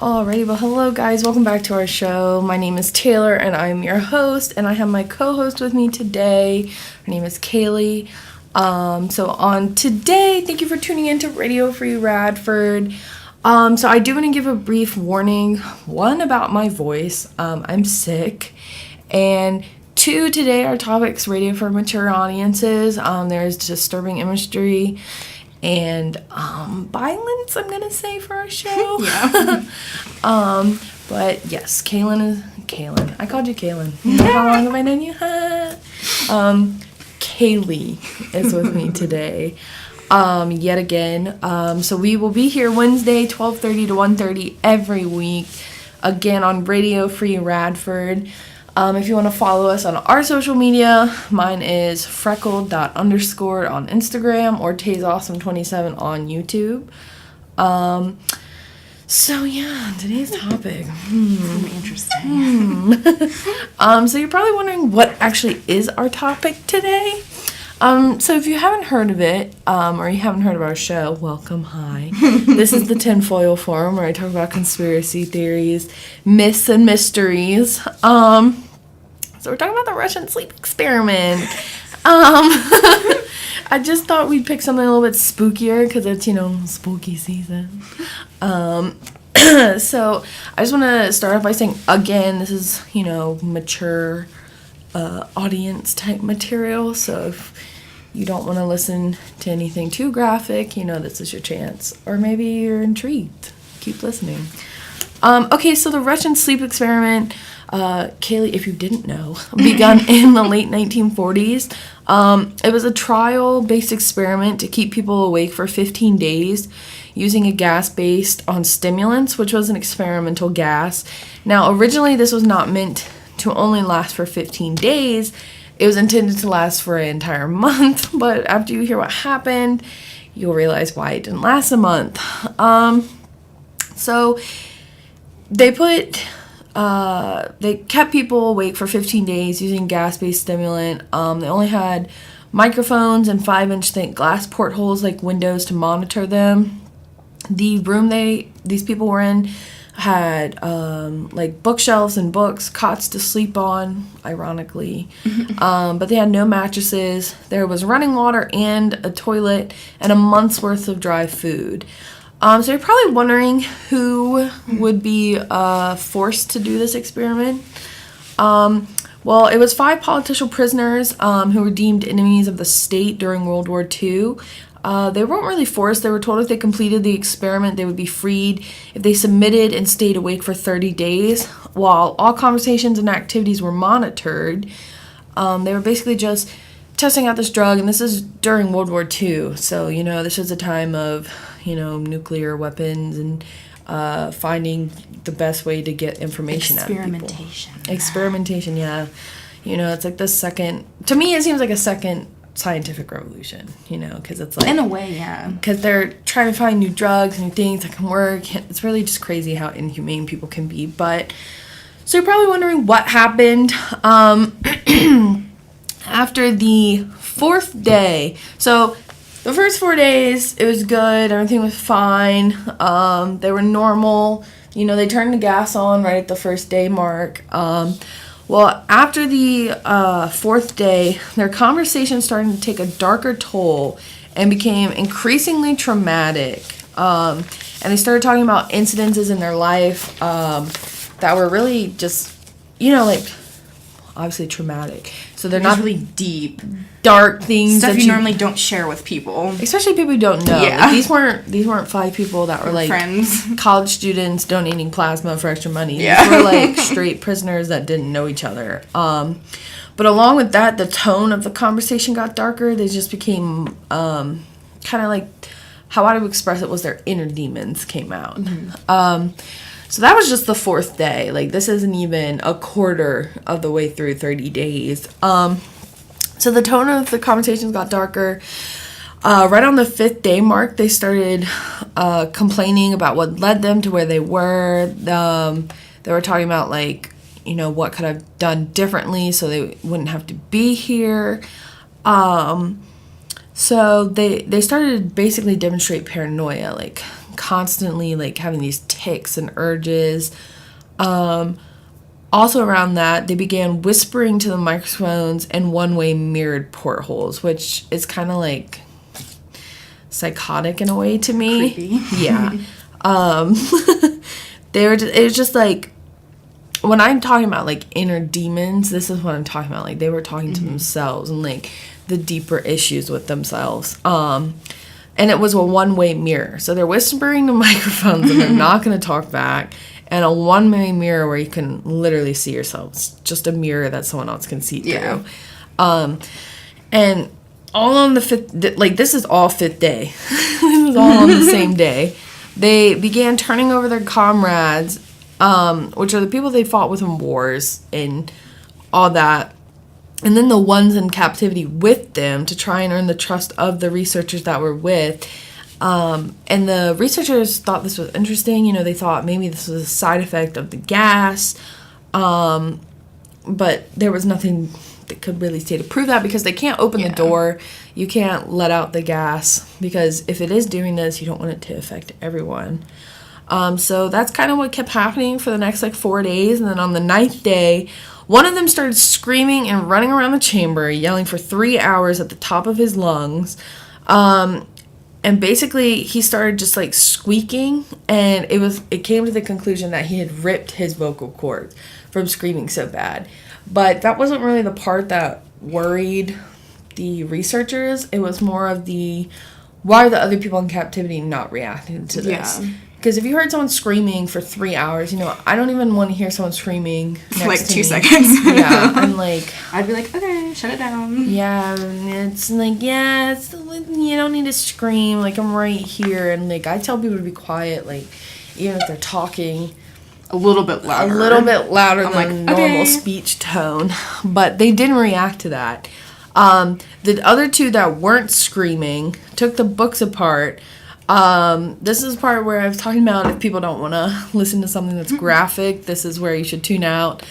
Alrighty, well, hello guys, welcome back to our show. My name is Taylor and I'm your host, and I have my co-host with me today. Her name is Kaylee. So on today, thank you for tuning in to Radio Free Radford. So I do want to give a brief warning. One, about my voice. I'm sick. And two, today our topic's radio for mature audiences. There's disturbing imagery and violence, I'm gonna say, for our show. Yeah. But yes, Kaylin. I called you Kaylin. How long have I known you? Kaylee is with me today. Yet again. So we will be here Wednesday, 12:30 to 1:30 every week. Again on Radio Free Radford. If you want to follow us on our social media, mine is freckled._ on Instagram or taysawesome27 on YouTube. So yeah, today's topic. Interesting. So you're probably wondering what actually is our topic today. So if you haven't heard of it, or you haven't heard of our show, welcome, hi. This is the Tinfoil Forum, where I talk about conspiracy theories, myths, and mysteries. So we're talking about the Russian sleep experiment. I just thought we'd pick something a little bit spookier, because it's, spooky season. So I just want to start off by saying, again, this is, mature audience type material. So if you don't want to listen to anything too graphic, this is your chance. Or maybe you're intrigued. Keep listening. Okay, so the Russian sleep experiment, Kaylee, if you didn't know, begun in the late 1940s. It was a trial-based experiment to keep people awake for 15 days using a gas based on stimulants, which was an experimental gas. Now, originally, this was not meant to only last for 15 days. It was intended to last for an entire month, but after you hear what happened, you'll realize why it didn't last a month. So they kept people awake for 15 days using gas-based stimulant. They only had microphones and 5-inch thick glass portholes like windows to monitor them. The room these people were in had like bookshelves and books, cots to sleep on, ironically. But they had no mattresses. There was running water and a toilet and a month's worth of dry food. So you're probably wondering who would be forced to do this experiment. Well, it was 5 political prisoners who were deemed enemies of the state during World War II. They weren't really forced. They were told if they completed the experiment, they would be freed if they submitted and stayed awake for 30 days. While all conversations and activities were monitored, they were basically just testing out this drug, and this is during World War II. So, this was a time of, nuclear weapons and finding the best way to get information out of people. Experimentation, yeah. It's like the second, to me, it seems like a second scientific revolution, because it's like, in a way, yeah, because they're trying to find new drugs, new things that can work. It's really just crazy how inhumane people can be. But so you're probably wondering what happened after the 4th day. So the first 4 days, it was good, everything was fine. They were normal. They turned the gas on right at the first day mark. Well, after the 4th day, their conversation started to take a darker toll and became increasingly traumatic. And they started talking about incidences in their life that were really just, obviously traumatic. So they're not really deep, dark things stuff that you normally don't share with people, especially people you don't know. Yeah. Like, these weren't 5 people that were like friends, college students donating plasma for extra money. Yeah. These were like straight prisoners that didn't know each other. But along with that, the tone of the conversation got darker. They just became kind of like, how I would express it was their inner demons came out. So that was just the 4th day. Like, this isn't even a quarter of the way through 30 days. So the tone of the conversations got darker. Right on the 5th day mark, they started complaining about what led them to where they were. They were talking about, like, what could have done differently so they wouldn't have to be here. So they started to basically demonstrate paranoia, like constantly, like, having these tics and urges. Also around that, they began whispering to the microphones and one-way mirrored portholes, which is kind of, like, psychotic in a way to me. Creepy. Yeah. It was just, like, when I'm talking about, like, inner demons, this is what I'm talking about. Like, they were talking to themselves and, like, the deeper issues with themselves. And it was a one-way mirror. So they're whispering to microphones and they're not going to talk back. And a one-way mirror where you can literally see yourselves. Just a mirror that someone else can see through. And all on the fifth... Like, this is all fifth day. This is all on the same day. They began turning over their comrades, which are the people they fought with in wars and all that. And then the ones in captivity with them to try and earn the trust of the researchers that were with. And the researchers thought this was interesting. You know, they thought maybe this was a side effect of the gas. But there was nothing that could really say to prove that because they can't open the door. You can't let out the gas because if it is doing this, you don't want it to affect everyone. So that's kind of what kept happening for the next, like, 4 days. And then on the 9th day... one of them started screaming and running around the chamber, yelling for 3 hours at the top of his lungs. And basically, he started just, like, squeaking, and it came to the conclusion that he had ripped his vocal cords from screaming so bad. But that wasn't really the part that worried the researchers. It was more of why are the other people in captivity not reacting to this? Yeah. Because if you heard someone screaming for 3 hours, you know, I don't even want to hear someone screaming next like to 2 me. seconds. Yeah, I'm like... I'd be like, okay, shut it down. Yeah, and it's like, you don't need to scream. Like, I'm right here. And, like, I tell people to be quiet, like, even if they're talking... a little bit louder. A little bit louder than like, normal speech tone. But they didn't react to that. The other two that weren't screaming took the books apart... this is the part where I was talking about if people don't want to listen to something that's graphic, this is where you should tune out.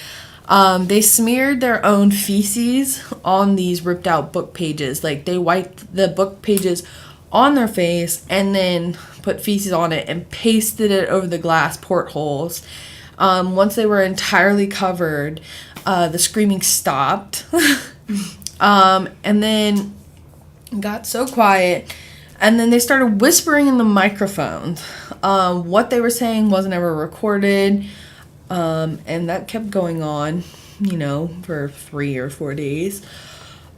They smeared their own feces on these ripped out book pages. Like, they wiped the book pages on their face and then put feces on it and pasted it over the glass portholes. Once they were entirely covered, the screaming stopped. And then got so quiet. And then they started whispering in the microphones. What they were saying wasn't ever recorded. And that kept going on, you know, for 3 or 4 days.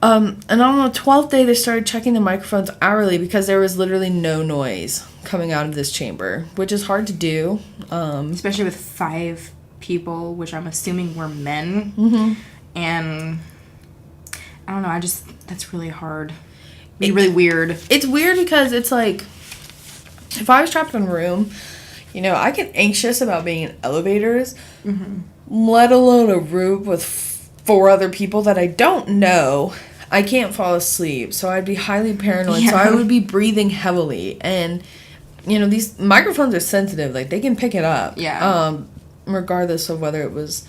And on the 12th day, they started checking the microphones hourly because there was literally no noise coming out of this chamber, which is hard to do. Especially with 5 people, which I'm assuming were men. Mm-hmm. And I don't know, that's really hard. It's really weird. It's weird because it's like, if I was trapped in a room, you know, I get anxious about being in elevators, let alone a room with 4 other people that I don't know. I can't fall asleep, so I'd be highly paranoid. Yeah. So I would be breathing heavily, and you know, these microphones are sensitive; like, they can pick it up. Yeah. Regardless of whether it was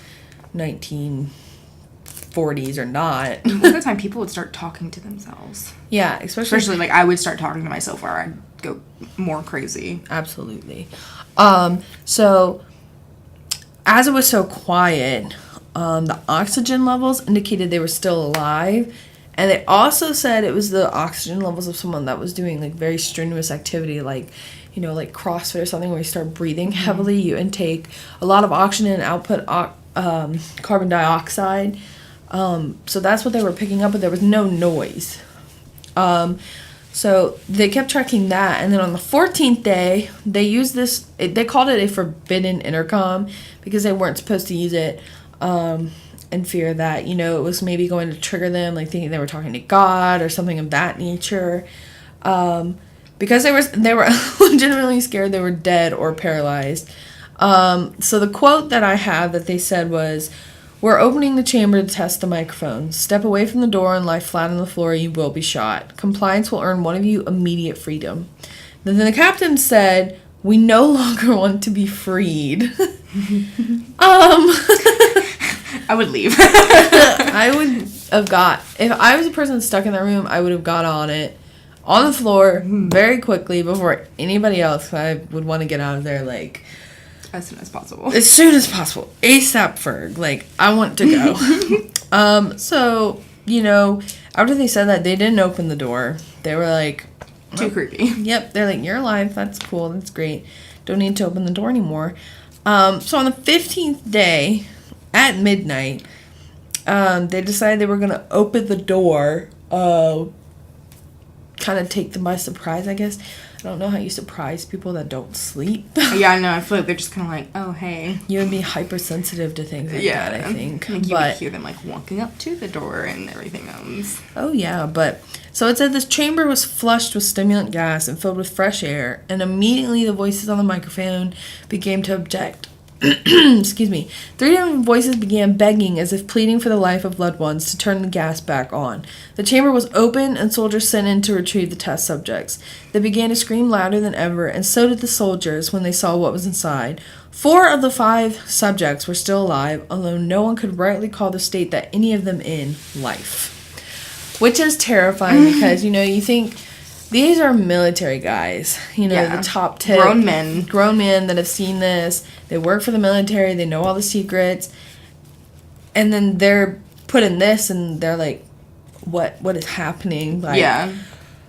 1940s or not. Most of the time, people would start talking to themselves. Yeah, especially like I would start talking to myself, or I'd go more crazy. Absolutely. So as it was so quiet, the oxygen levels indicated they were still alive, and they also said it was the oxygen levels of someone that was doing, like, very strenuous activity, like, you know, like CrossFit or something, where you start breathing heavily, you intake a lot of oxygen and output carbon dioxide. So that's what they were picking up, but there was no noise. So they kept tracking that, and then on the 14th day, they used this, they called it a forbidden intercom, because they weren't supposed to use it, and fear that, you know, it was maybe going to trigger them, like thinking they were talking to God or something of that nature. Because they were legitimately scared they were dead or paralyzed. So the quote that I have that they said was, "We're opening the chamber to test the microphone. Step away from the door and lie flat on the floor, you will be shot. Compliance will earn one of you immediate freedom." Then the captain said, "We no longer want to be freed." I would leave. I would have if I was a person stuck in that room, I would have got on it on the floor very quickly before anybody else. I would want to get out of there, like, as soon as possible. As soon as possible. ASAP Ferg. Like, I want to go. So, you know, after they said that, they didn't open the door. They were like... Too creepy. Yep. They're like, you're alive. That's cool. That's great. Don't need to open the door anymore. So on the 15th day, at midnight, they decided they were going to open the door, kind of take them by surprise, I guess. I don't know how you surprise people that don't sleep. Yeah, I know. I feel like they're just kind of like, oh, hey. You would be hypersensitive to things like that, I think. Like you would hear them, like, walking up to the door and everything else. Oh, yeah, but... So it said this chamber was flushed with stimulant gas and filled with fresh air, and immediately the voices on the microphone began to object. Excuse me. 3 different voices began begging, as if pleading for the life of loved ones, to turn the gas back on. The chamber was open, and soldiers sent in to retrieve the test subjects. They began to scream louder than ever, and so did the soldiers when they saw what was inside. 4 of the 5 subjects were still alive, although no one could rightly call the state that any of them in life. Which is terrifying because, you know, you think these are military guys, you know, the top tip. Grown men that have seen this. They work for the military. They know all the secrets. And then they're put in this and they're like, what is happening? Like,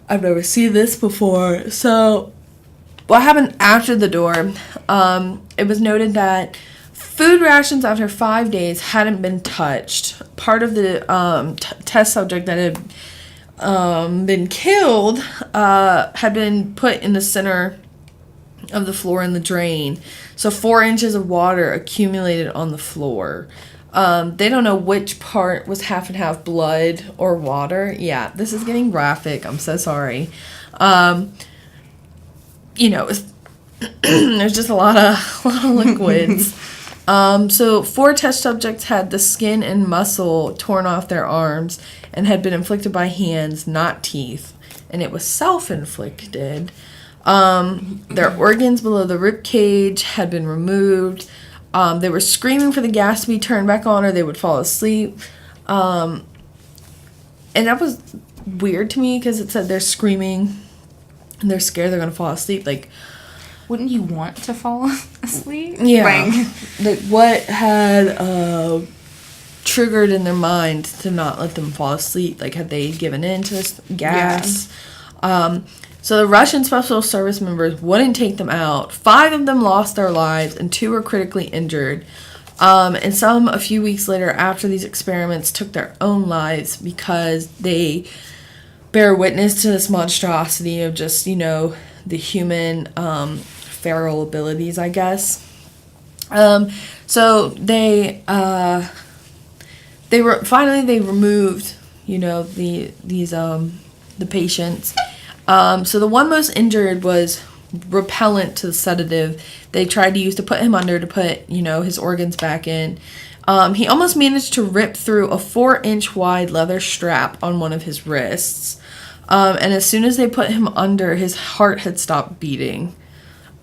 I've never seen this before. So what happened after the door, it was noted that food rations after 5 days hadn't been touched. Part of the test subject that had been killed had been put in the center of the floor in the drain. So 4 inches of water accumulated on the floor. They don't know which part was half and half blood or water. Yeah, this is getting graphic. I'm so sorry. You know, there's just a lot of liquids. So 4 test subjects had the skin and muscle torn off their arms and had been inflicted by hands, not teeth. And it was self-inflicted. Their organs below the rib cage had been removed. They were screaming for the gas to be turned back on or they would fall asleep. And that was weird to me because it said they're screaming and they're scared they're going to fall asleep. Like, wouldn't you want to fall asleep? Yeah. Like what had triggered in their mind to not let them fall asleep? Like, had they given in to this gas? Yeah. So the Russian Special Service members wouldn't take them out. 5 of them lost their lives, and 2 were critically injured. And some, a few weeks later after these experiments, took their own lives because they bear witness to this monstrosity of just, you know, the human feral abilities, I guess. So they removed, you know, the patients. So the one most injured was repellent to the sedative they tried to use to put him under to put, you know, his organs back in. He almost managed to rip through a 4-inch wide leather strap on one of his wrists. And as soon as they put him under, his heart had stopped beating.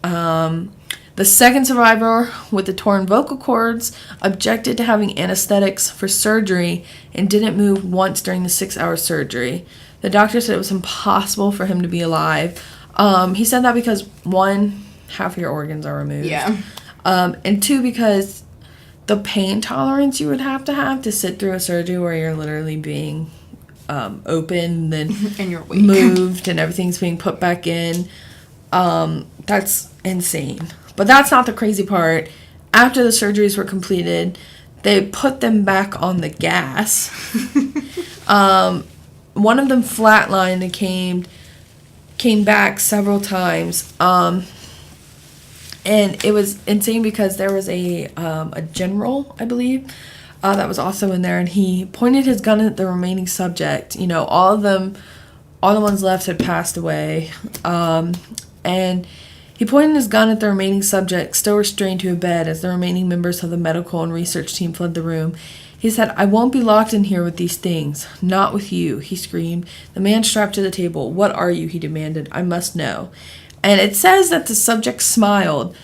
The second survivor with the torn vocal cords objected to having anesthetics for surgery and didn't move once during the 6-hour surgery. The doctor said it was impossible for him to be alive. He said that because 1, half of your organs are removed. Yeah. And 2, because the pain tolerance you would have to sit through a surgery where you're literally being opened and you're weak. Moved and everything's being put back in. That's insane. But that's not the crazy part. After the surgeries were completed, they put them back on the gas. One of them flatlined and came back several times. And it was insane because there was a general, I believe, that was also in there, and he pointed his gun at the remaining subject. You know, all the ones left had passed away. And he pointed his gun at the remaining subject, still restrained to a bed, as the remaining members of the medical and research team fled the room. He said, "I won't be locked in here with these things. Not with you," he screamed. The man strapped to the table. "What are you?" he demanded. "I must know." And it says that the subject smiled,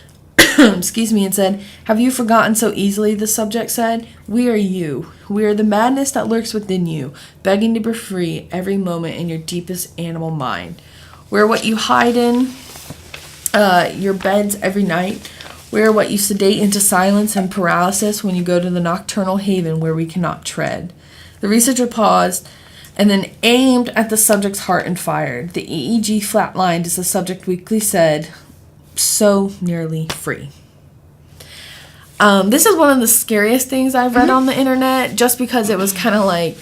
excuse me, and said, "Have you forgotten so easily?" The subject said. "We are you. We are the madness that lurks within you, begging to be free every moment in your deepest animal mind. We're what you hide in your beds every night. We are what you sedate into silence and paralysis when you go to the nocturnal haven where we cannot tread." The researcher paused and then aimed at the subject's heart and fired. The EEG flatlined as the subject weakly said, "So nearly free." This is one of the scariest things I've read on the internet, just because it was kind of like,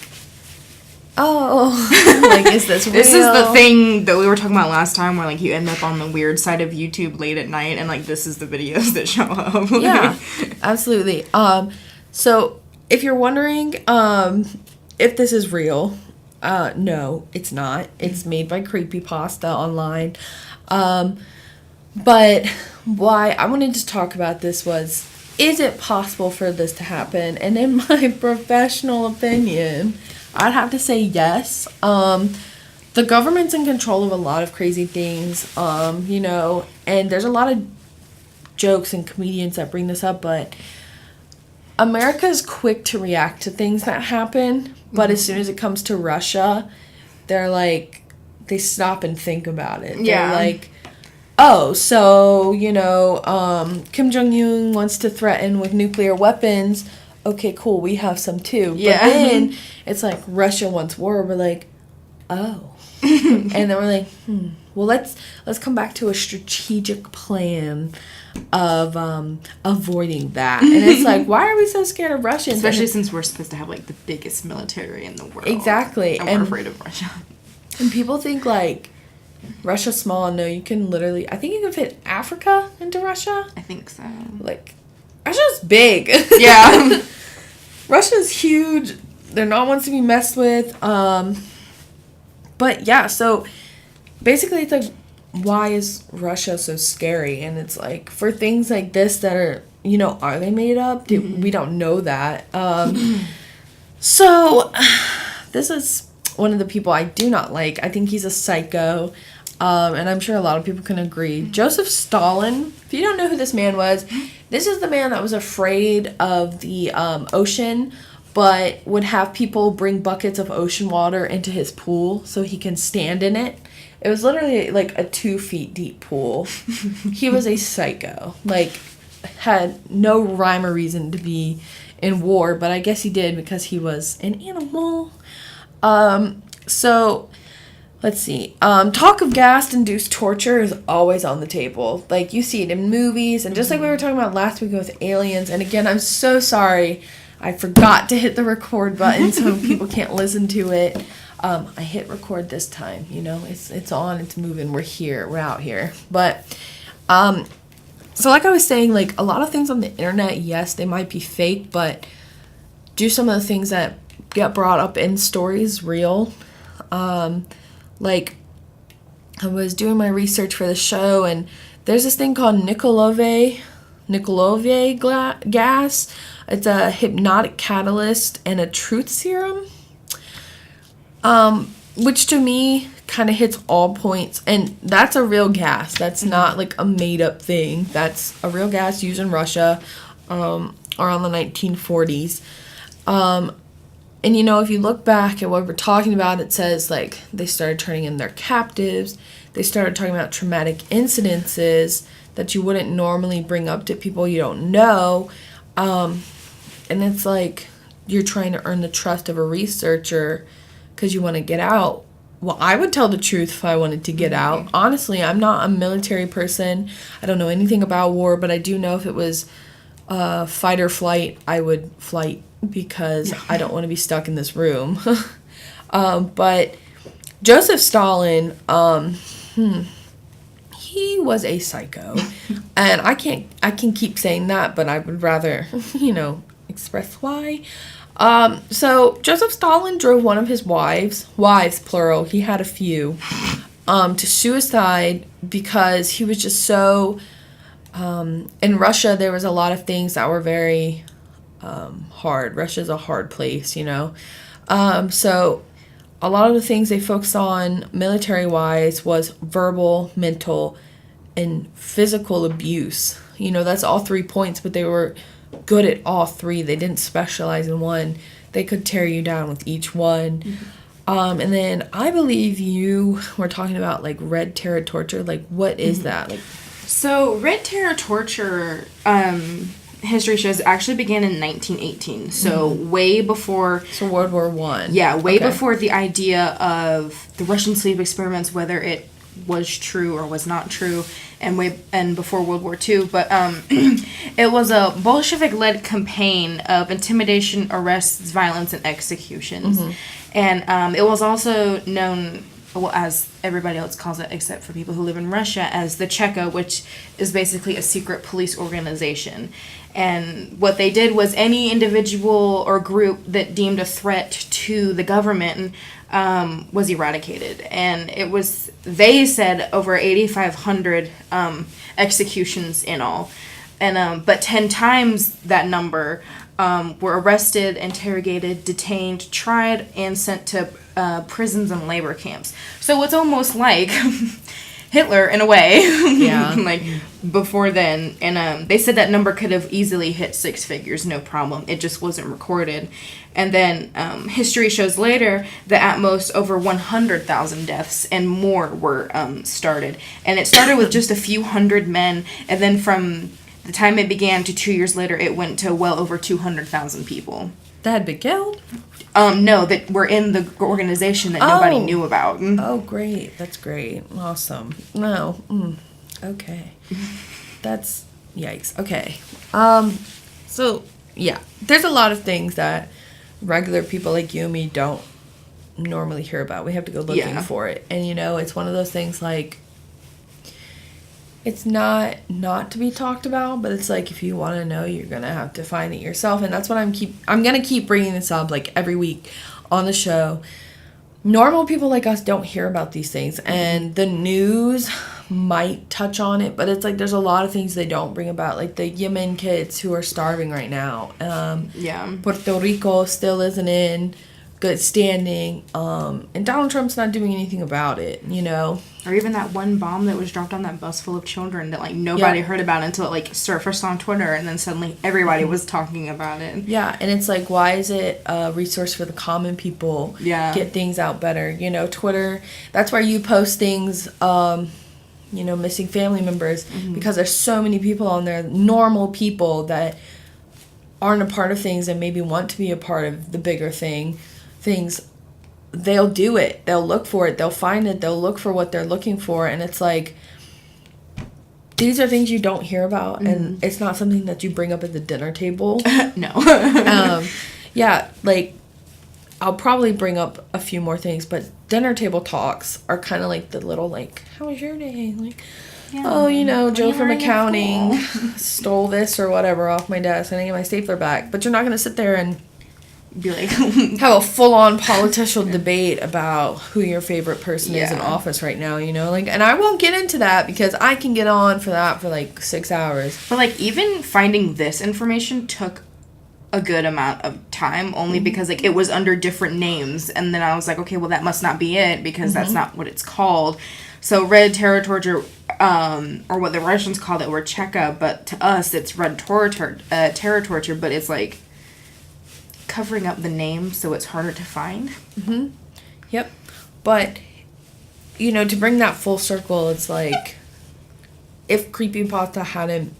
oh, like, is this real? This is the thing that we were talking about last time, where, like, you end up on the weird side of YouTube late at night, and, like, this is the videos that show up. Yeah, absolutely. So if you're wondering if this is real, no, it's not. It's made by Creepypasta online. But why I wanted to talk about this was, is it possible for this to happen? And in my professional opinion, I'd have to say yes. The government's in control of a lot of crazy things, you know, and there's a lot of jokes and comedians that bring this up, but America's quick to react to things that happen, but as soon as it comes to Russia, they're like, they stop and think about it. Yeah. They're like, oh, so, you know, Kim Jong-un wants to threaten with nuclear weapons. Okay, cool, we have some too. Yeah. But then it's like, Russia wants war. We're like, oh. And then we're like, well, let's come back to a strategic plan of avoiding that. And it's like, why are we so scared of Russians? Especially since we're supposed to have, like, the biggest military in the world. Exactly. And we're afraid of Russia. And people think, like, Russia's small. No, you can literally, I think you can fit Africa into Russia. I think so. Like, Russia's big. Yeah. Russia's huge. They're not ones to be messed with. But yeah, so basically it's like, why is Russia so scary? And it's like, for things like this that are, you know, are they made up? We don't know that. So this is one of the people I do not like. I think he's a psycho. And I'm sure a lot of people can agree. Joseph Stalin, if you don't know who this man was, this is the man that was afraid of the ocean, but would have people bring buckets of ocean water into his pool so he can stand in it. It was literally like a 2 feet deep pool. He was a psycho. Like, had no rhyme or reason to be in war, but I guess he did because he was an animal. So let's see. Talk of gas-induced torture is always on the table. Like, you see it in movies, and just like we were talking about last week with aliens, and again, I'm so sorry. I forgot to hit the record button so people can't listen to it. I hit record this time, you know. It's on, it's moving, we're here, we're out here. But, so like I was saying, like, a lot of things on the internet, yes, they might be fake, but do some of the things that get brought up in stories real? Like, I was doing my research for the show, and there's this thing called Nikolove gas. It's a hypnotic catalyst and a truth serum, which to me kind of hits all points. And that's a real gas. That's not like a made-up thing. That's a real gas used in Russia around the 1940s. And, you know, if you look back at what we're talking about, it says, like, they started turning in their captives. They started talking about traumatic incidences that you wouldn't normally bring up to people you don't know. And it's like, you're trying to earn the trust of a researcher because you want to get out. Well, I would tell the truth if I wanted to get out. Honestly, I'm not a military person. I don't know anything about war, but I do know if it was fight or flight, I would flight because I don't want to be stuck in this room. But Joseph Stalin, he was a psycho. And I can keep saying that, but I would rather, you know, express why. So Joseph Stalin drove one of his wives plural, he had a few, to suicide because he was just so, in Russia there was a lot of things that were very hard. Russia's a hard place, you know. So a lot of the things they focused on military-wise was verbal, mental, and physical abuse. You know, that's all 3 points, but they were good at all 3. They didn't specialize in one. They could tear you down with each one. Mm-hmm. And then I believe you were talking about, like, Red Terror torture. Like, what is that? Like, so Red Terror torture, history shows actually began in 1918. So way before... So World War I. Yeah, way before the idea of the Russian sleeve experiments, whether it was true or was not true, and before World War II. But it was a Bolshevik-led campaign of intimidation, arrests, violence, and executions. Mm-hmm. And it was also known, well, as everybody else calls it, except for people who live in Russia, as the Cheka, which is basically a secret police organization. And what they did was any individual or group that deemed a threat to the government was eradicated. And it was, they said, over 8,500 executions in all. And but 10 times that number were arrested, interrogated, detained, tried, and sent to prisons and labor camps. So it's almost like Hitler in a way. Yeah. Like before then. And they said that number could have easily hit 6 figures, no problem. It just wasn't recorded. And then history shows later that at most over 100,000 deaths and more were started. And it started with just a few hundred men. And then from the time it began to 2 years later, it went to well over 200,000 people. That had been killed? No, that were in the organization that nobody knew about. Oh, great. That's great. Awesome. No. Okay. That's, yikes. Okay. So, yeah. There's a lot of things that regular people like you and me don't normally hear about. We have to go looking for it. And, you know, it's one of those things like, it's not to be talked about, but it's like if you want to know, you're going to have to find it yourself. And that's what I'm going to keep bringing this up like every week on the show. Normal people like us don't hear about these things, and the news might touch on it, but it's like there's a lot of things they don't bring about, like the Yemen kids who are starving right now. Puerto Rico still isn't in good standing, and Donald Trump's not doing anything about it, you know. Or even that one bomb that was dropped on that bus full of children that, like, nobody heard about until it, like, surfaced on Twitter, and then suddenly everybody was talking about it. Yeah, and it's like, why is it a resource for the common people? Yeah. Get things out better. You know, Twitter, that's where you post things, you know, missing family members, because there's so many people on there, normal people that aren't a part of things and maybe want to be a part of the bigger things. They'll do it. They'll look for it. They'll find it. They'll look for what they're looking for. And it's like, these are things you don't hear about. And it's not something that you bring up at the dinner table. No. Yeah, like, I'll probably bring up a few more things. But dinner table talks are kind of like the little, like, how was your day? Like, oh, you know, Joe from accounting stole this or whatever off my desk. And I get my stapler back. But you're not going to sit there and be like have a full-on political debate about who your favorite person is in office right now, you know, like, and I won't get into that because I can get on for that for like 6 hours. But like even finding this information took a good amount of time, only because like it was under different names, and then I was like, okay, well that must not be it because that's not what it's called. So Red Terror torture, or what the Russians called it, were Cheka, but to us it's Red Terror torture, but it's like covering up the name so it's harder to find. Yep. But, you know, to bring that full circle, it's like, if Creepypasta hadn't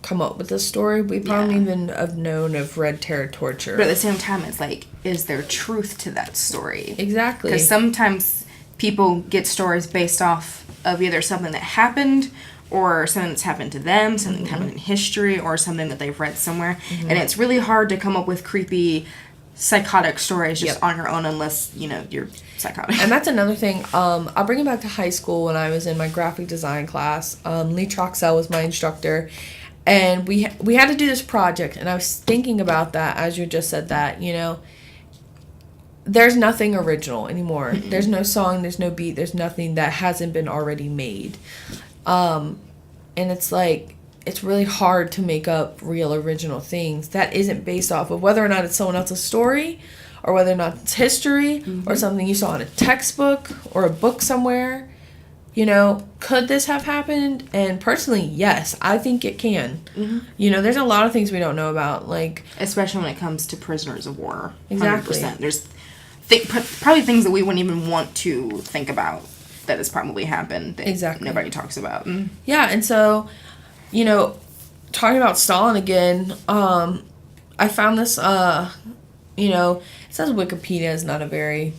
come up with this story, we probably even have known of Red Terror torture. But at the same time, it's like, is there truth to that story? Exactly. Because sometimes people get stories based off of either something that happened, or something that's happened to them, something that happened in history, or something that they've read somewhere. And it's really hard to come up with creepy, psychotic stories just on your own unless, you know, you're psychotic. And that's another thing. I'll bring it back to high school when I was in my graphic design class. Lee Troxell was my instructor. And we had to do this project. And I was thinking about that as you just said that, you know. There's nothing original anymore. There's no song, there's no beat, there's nothing that hasn't been already made. And it's like, it's really hard to make up real original things that isn't based off of whether or not it's someone else's story, or whether or not it's history, or something you saw in a textbook or a book somewhere. Could this have happened? And personally, yes, I think it can. Mm-hmm. There's a lot of things we don't know about, like... Especially when it comes to prisoners of war. Exactly. 100%. There's probably things that we wouldn't even want to think about that has probably happened that exactly. nobody talks about. Mm. Yeah, and so, talking about Stalin again, I found this, it says Wikipedia is not a very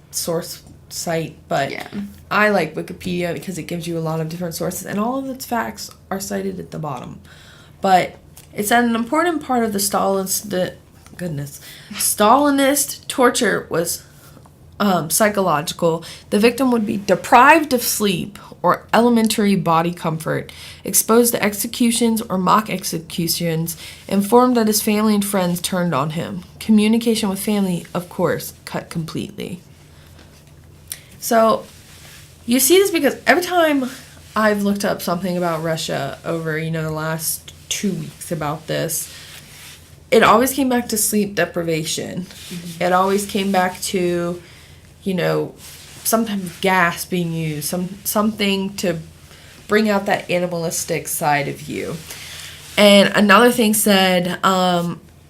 source site, but yeah. I like Wikipedia because it gives you a lot of different sources, and all of its facts are cited at the bottom. But it said an important part of the Stalinist torture was psychological. The victim would be deprived of sleep or elementary body comfort, exposed to executions or mock executions, informed that his family and friends turned on him. Communication with family, of course, cut completely. So, you see this because every time I've looked up something about Russia over, the last 2 weeks about this, it always came back to sleep deprivation. Mm-hmm. It always came back to, sometimes gas being used, something to bring out that animalistic side of you. And another thing said,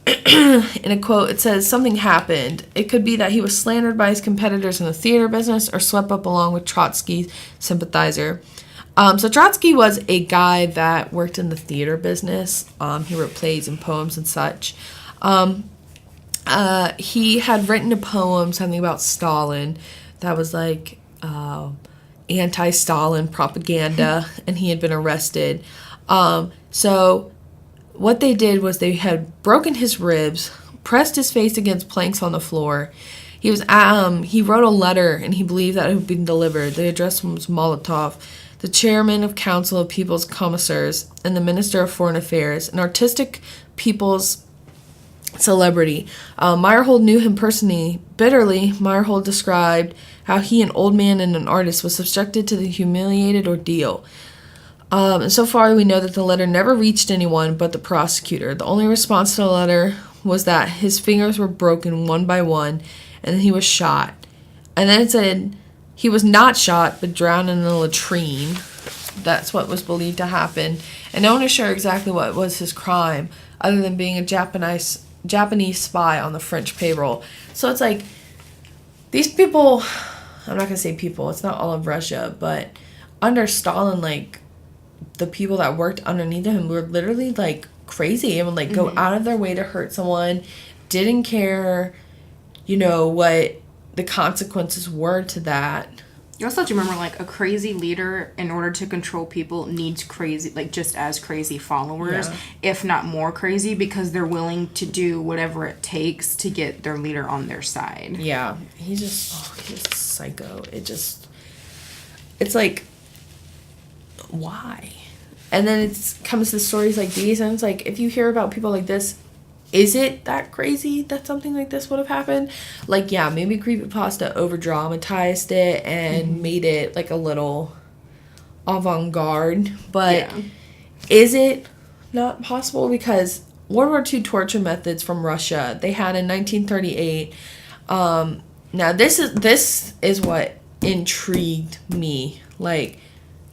in a quote, it says, something happened. It could be that he was slandered by his competitors in the theater business or swept up along with Trotsky's sympathizer. So Trotsky was a guy that worked in the theater business. He wrote plays and poems and such. He had written a poem, something about Stalin, that was like anti-Stalin propaganda, and he had been arrested. So what they did was they had broken his ribs, pressed his face against planks on the floor. He wrote a letter, and he believed that it had been delivered. The address was Molotov, the chairman of Council of People's Commissars, and the Minister of Foreign Affairs, an artistic people's celebrity. Meyerhold knew him personally. Bitterly, Meyerhold described how he, an old man and an artist, was subjected to the humiliated ordeal. And so far, we know that the letter never reached anyone but the prosecutor. The only response to the letter was that his fingers were broken one by one, and then he was shot. And then it said he was not shot, but drowned in a latrine. That's what was believed to happen. And no one is sure exactly what was his crime, other than being a Japanese spy on the French payroll. So it's like, these people, I'm not going to say people, it's not all of Russia, but under Stalin, like, the people that worked underneath him were literally, like, crazy and would, like, go out of their way to hurt someone, didn't care, what the consequences were to that. You also have to remember, like, a crazy leader, in order to control people, needs crazy, like, just as crazy followers, if not more crazy, because they're willing to do whatever it takes to get their leader on their side. Yeah. He's a psycho. It's like, why? And then it comes to stories like these, and it's like, if you hear about people like this, is it that crazy that something like this would have happened? Like, yeah, maybe creepypasta over-dramatized it and made it, like, a little avant-garde. But is it not possible? Because World War II torture methods from Russia, they had in 1938. Now, this is what intrigued me. Like,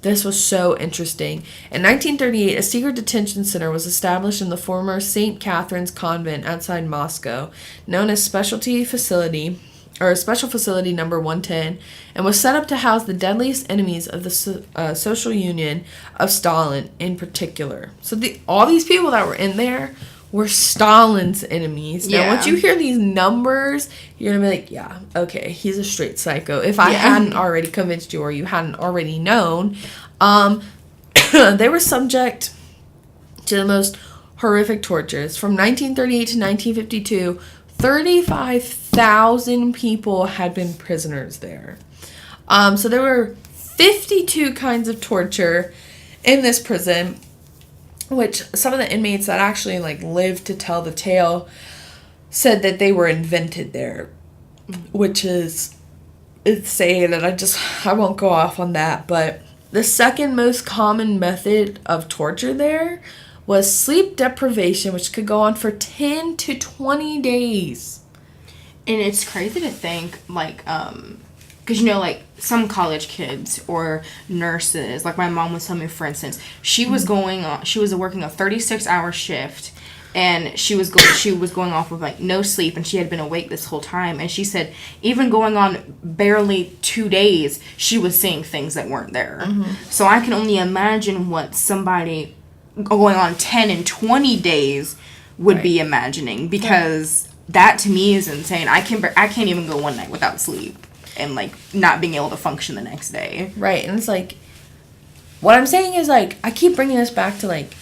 this was so interesting. In 1938, a secret detention center was established in the former St. Catherine's Convent outside Moscow, known as Special Facility Number 110, and was set up to house the deadliest enemies of the social union of Stalin in particular. So all these people that were in there were Stalin's enemies. Now, once you hear these numbers, you're going to be like, yeah, okay, he's a straight psycho. If I hadn't already convinced you or you hadn't already known, they were subject to the most horrific tortures. From 1938 to 1952, 35,000 people had been prisoners there. So there were 52 kinds of torture in this prison, which some of the inmates that actually, like, lived to tell the tale said that they were invented there, which is insane, and I won't go off on that. But the second most common method of torture there was sleep deprivation, which could go on for 10 to 20 days. And it's crazy to think, like, because, you know, like, some college kids or nurses, like my mom was telling me, for instance, she was working a 36-hour shift, and she was going off with, like, no sleep, and she had been awake this whole time, and she said even going on barely 2 days, she was seeing things that weren't there. So I can only imagine what somebody going on 10 and 20 days would be imagining, because that to me is insane. I can't even go one night without sleep and, like, not being able to function the next day. Right, and it's like, what I'm saying is, like, I keep bringing this back to, like,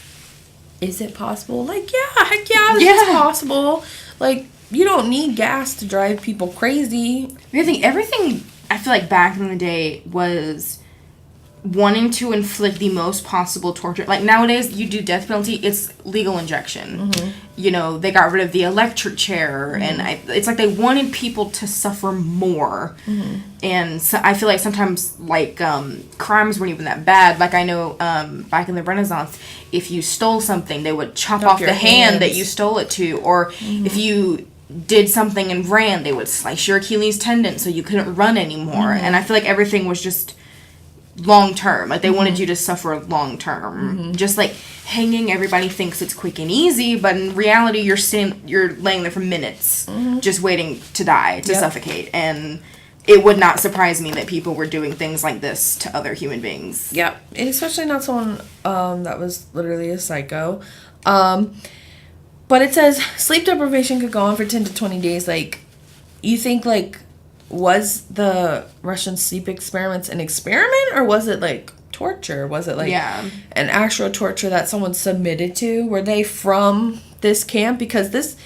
is it possible? Like, yeah, heck yeah, it's possible. Like, you don't need gas to drive people crazy. Everything, I feel like back in the day was wanting to inflict the most possible torture. Like, nowadays, you do death penalty, it's legal injection. You know, they got rid of the electric chair, and it's like they wanted people to suffer more. And so I feel like sometimes, like, crimes weren't even that bad. Like, I know back in the Renaissance, if you stole something, they would chop off the hand that you stole it to. Or if you did something and ran, they would slice your Achilles tendon so you couldn't run anymore. And I feel like everything was just long term. Like, they wanted you to suffer long term. Just like hanging, everybody thinks it's quick and easy, but in reality, you're laying there for minutes, just waiting to die, to suffocate. And it would not surprise me that people were doing things like this to other human beings. Yep, and especially not someone that was literally a psycho. But it says sleep deprivation could go on for 10 to 20 days. Like, you think, like, was the Russian sleep experiments an experiment, or was it, like, torture? Was it, like, an actual torture that someone submitted to? Were they from this camp? Because this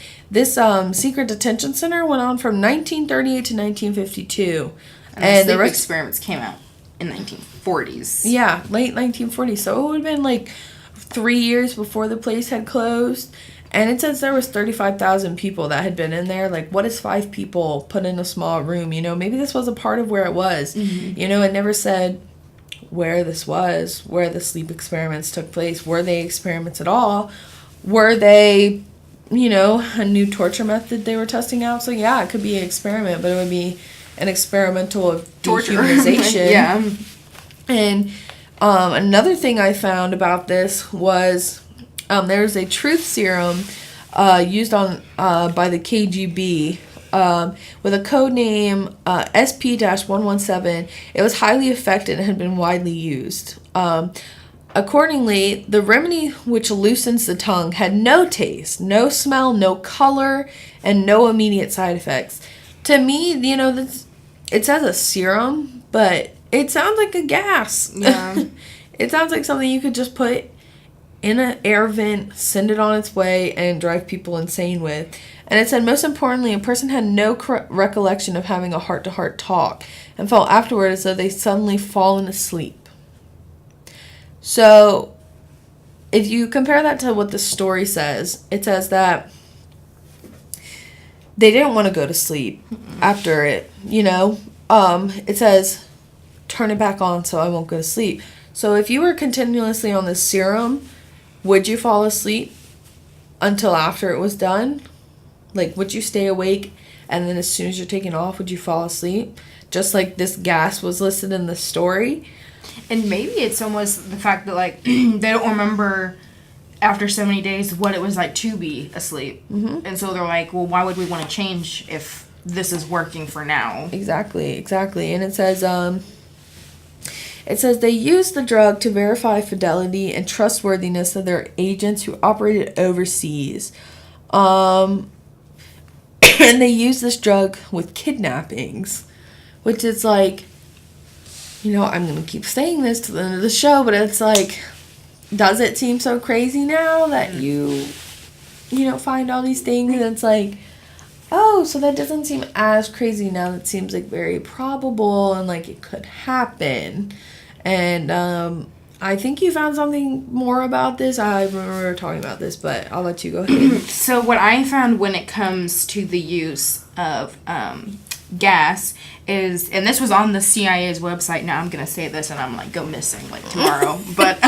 secret detention center went on from 1938 to 1952. And the sleep experiments came out in 1940s. Yeah, late 1940s. So it would have been, like, 3 years before the place had closed. And it says there was 35,000 people that had been in there. Like, what is 5 people put in a small room? You know, maybe this was a part of where it was. You know, it never said where this was, where the sleep experiments took place. Were they experiments at all? Were they, you know, a new torture method they were testing out? So, yeah, it could be an experiment, but it would be an experimental torture. Dehumanization. And another thing I found about this was... there's a truth serum used on by the KGB with a code name SP-117. It was highly effective and had been widely used. Accordingly, the remedy which loosens the tongue had no taste, no smell, no color, and no immediate side effects. To me, you know, it says a serum, but it sounds like a gas. Yeah. It sounds like something you could just put in an air vent, send it on its way, and drive people insane with. And it said, most importantly, a person had no recollection of having a heart-to-heart talk and felt afterward as though they suddenly fallen asleep. So, if you compare that to what the story says, it says that they didn't want to go to sleep after it, you know. It says, turn it back on so I won't go to sleep. So, if you were continuously on this serum, would you fall asleep until after it was done? Like, would you stay awake, and then as soon as you're taking off, would you fall asleep? Just like this gas was listed in the story. And maybe it's almost the fact that, like, they don't remember after so many days what it was like to be asleep. And so they're like, well, why would we want to change if this is working for now? Exactly. And it says, they used the drug to verify fidelity and trustworthiness of their agents who operated overseas. And they used this drug with kidnappings, which is like, you know, I'm going to keep saying this to the end of the show, but it's like, does it seem so crazy now that you know, find all these things? And it's like, oh, so that doesn't seem as crazy now. That seems like very probable and like it could happen. And I think you found something more about this. I remember talking about this, but I'll let you go ahead. So what I found when it comes to the use of gas is, and this was on the CIA's website. Now I'm going to say this and I'm like, go missing like tomorrow. But,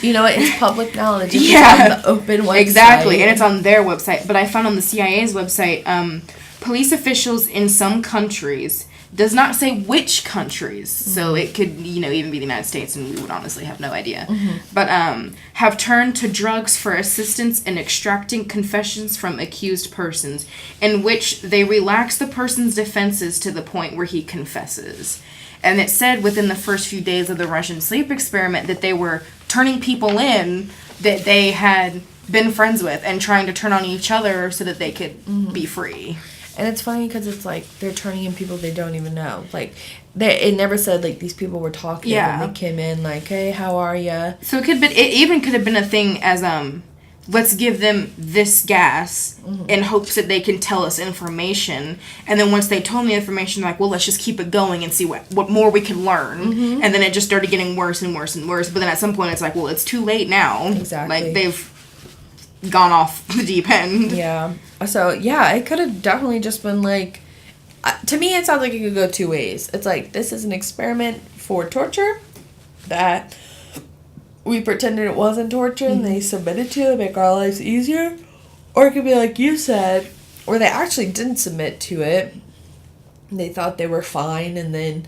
you know, it's public knowledge. It's on the open website. Exactly. And it's on their website. But I found on the CIA's website, police officials in some countries does not say which countries, so it could, even be the United States, and we would honestly have no idea. But have turned to drugs for assistance in extracting confessions from accused persons, in which they relax the person's defenses to the point where he confesses. And it said within the first few days of the Russian sleep experiment that they were turning people in that they had been friends with and trying to turn on each other so that they could be free. And it's funny because it's like they're turning in people they don't even know. Like, it never said, like, these people were talking and they came in like, hey, how are ya? So it even could have been a thing as, let's give them this gas in hopes that they can tell us information. And then once they told me the information, like, well, let's just keep it going and see what more we can learn. And then it just started getting worse and worse and worse. But then at some point it's like, well, it's too late now. Exactly. Like, they've gone off the deep end. Yeah. So, yeah, it could have definitely just been, like, to me, it sounds like it could go two ways. It's like, this is an experiment for torture that we pretended it wasn't torture and they submitted to it, make our lives easier. Or it could be like you said, where they actually didn't submit to it. They thought they were fine, and then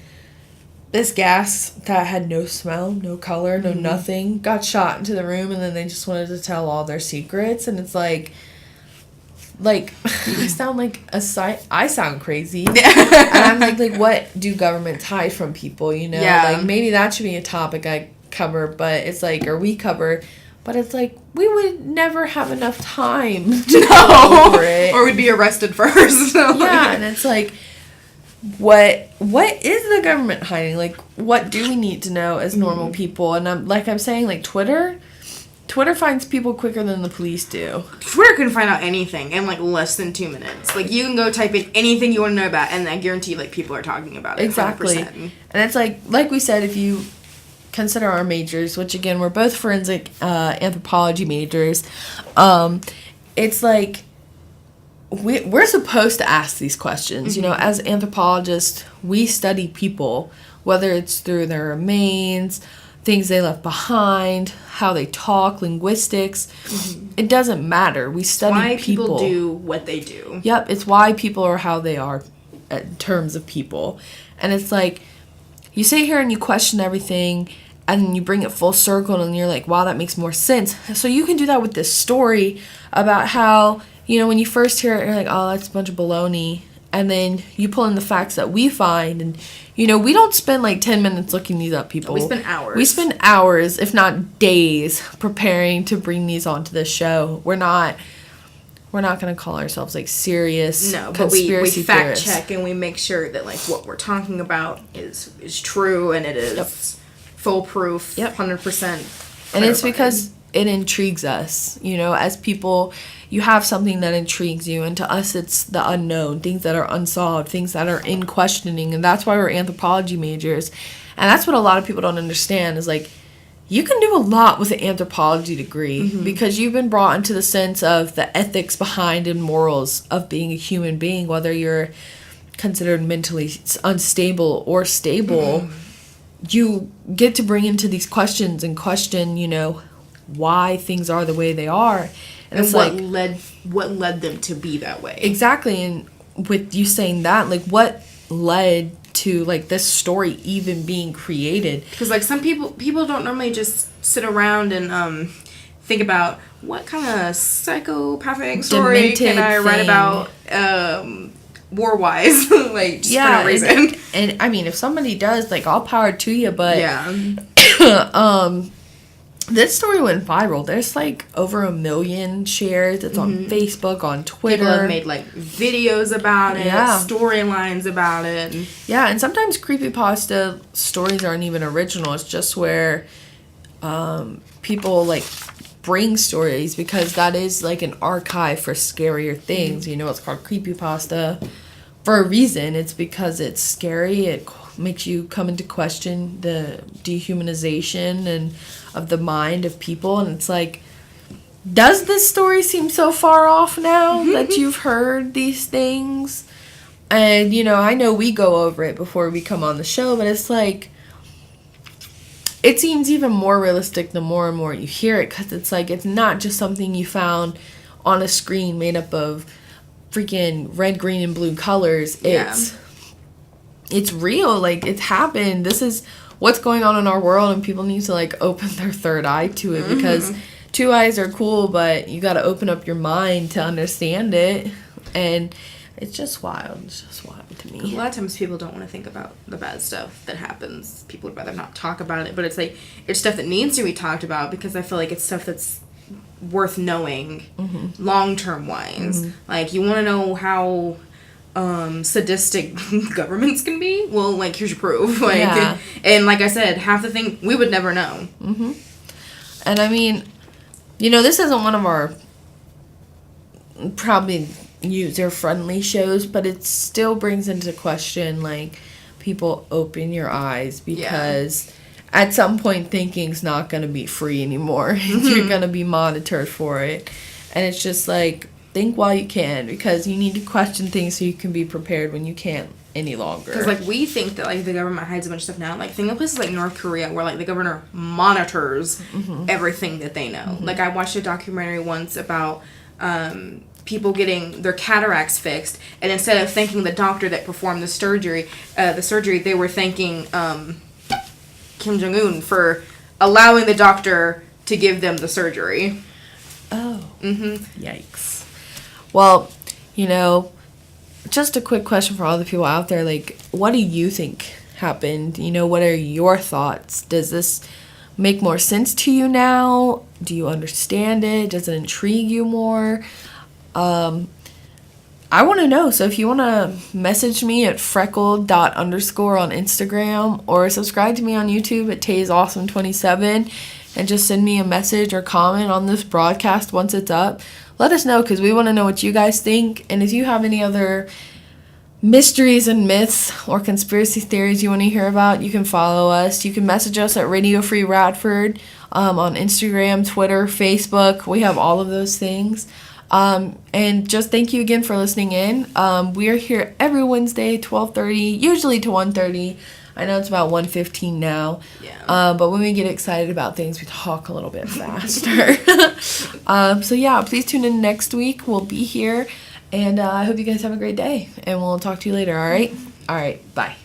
this gas that had no smell, no color, no nothing, got shot into the room, and then they just wanted to tell all their secrets. And it's like I sound like I sound crazy. And I'm like, what do governments hide from people, Yeah. Like, maybe that should be a topic I cover, but it's like, or we cover, but it's like, we would never have enough time to go over it. Or we'd be arrested first. Yeah, and it's like, what is the government hiding? Like, what do we need to know as normal people? And I'm saying, like, Twitter finds people quicker than the police do. Twitter can find out anything in, like, less than 2 minutes. Like, you can go type in anything you want to know about, and I guarantee, like, people are talking about it. Exactly. 100%. And it's like we said, if you consider our majors, which, again, we're both forensic anthropology majors, it's like, we're supposed to ask these questions. As anthropologists, we study people, whether it's through their remains, things they left behind, how they talk, linguistics. It doesn't matter. We study why people. People do what they do. Yep, it's why people are how they are in terms of people. And it's like, you sit here and you question everything, and then you bring it full circle, and you're like, wow, that makes more sense. So you can do that with this story about how, when you first hear it, you're like, oh, that's a bunch of baloney. And then you pull in the facts that we find, and, we don't spend, like, 10 minutes looking these up, people. We spend hours. We spend hours, if not days, preparing to bring these onto the show. We're not going to call ourselves, like, serious conspiracy but we fact theorists. check, and we make sure that, like, what we're talking about is true, and it is foolproof, 100%. And it's because it intrigues us, as people. You have something that intrigues you, and to us it's the unknown, things that are unsolved, things that are in questioning, and that's why we're anthropology majors. And that's what a lot of people don't understand, is like, you can do a lot with an anthropology degree because you've been brought into the sense of the ethics behind and morals of being a human being, whether you're considered mentally unstable or stable. You get to bring into these questions and question, why things are the way they are. And it's what led them to be that way. Exactly. And with you saying that, like, what led to, like, this story even being created? Because, like, some people don't normally just sit around and think about what kind of psychopathic story can I write about war-wise, like, just for no reason. And I mean, if somebody does, like, all power to you, but this story went viral. There's, like, over 1 million shares. It's on Facebook, on Twitter. People have made, like, videos about it, storylines about it. Yeah, and sometimes creepypasta stories aren't even original. It's just where people, like, bring stories, because that is, like, an archive for scarier things. It's called creepypasta for a reason. It's because it's scary. It makes you come into question the dehumanization and of the mind of people. And it's like, does this story seem so far off now that you've heard these things? And, I know we go over it before we come on the show, but it's like, it seems even more realistic the more and more you hear it, because it's like, it's not just something you found on a screen made up of freaking red, green, and blue colors. it's real. Like, it's happened. This is what's going on in our world, and people need to, like, open their third eye to it, because two eyes are cool, but you got to open up your mind to understand it. And it's just wild. It's just wild to me. A lot of times people don't want to think about the bad stuff that happens. People would rather not talk about it. But it's like, it's stuff that needs to be talked about, because I feel like it's stuff that's worth knowing long-term wise. Like, you want to know how sadistic governments can be? Well, like, here's your proof. Like, and like I said, half the thing we would never know. And I mean, you know, this isn't one of our probably user-friendly shows, but it still brings into question, like, people, open your eyes, because at some point thinking's not going to be free anymore. You're going to be monitored for it. And it's just like, think while you can, because you need to question things so you can be prepared when you can't any longer. Because, like, we think that, like, the government hides a bunch of stuff now. Like, think of places like North Korea, where, like, the governor monitors everything that they know. Like, I watched a documentary once about people getting their cataracts fixed, and instead of thanking the doctor that performed the surgery, they were thanking Kim Jong-un for allowing the doctor to give them the surgery. Oh. Yikes. Well, you know, just a quick question for all the people out there, like, what do you think happened? You know, what are your thoughts? Does this make more sense to you now? Do you understand it? Does it intrigue you more? I want to know. So if you want to message me at freckled._ on Instagram, or subscribe to me on YouTube at taysawesome27, and just send me a message or comment on this broadcast once it's up. Let us know, because we want to know what you guys think. And if you have any other mysteries and myths or conspiracy theories you want to hear about, you can follow us. You can message us at Radio Free Radford on Instagram, Twitter, Facebook. We have all of those things. And just thank you again for listening in. We are here every Wednesday, 12:30, usually to 1:30. I know it's about 1:15 now. But when we get excited about things, we talk a little bit faster. So yeah, please tune in next week. We'll be here. And I hope you guys have a great day. And we'll talk to you later, all right? All right, bye.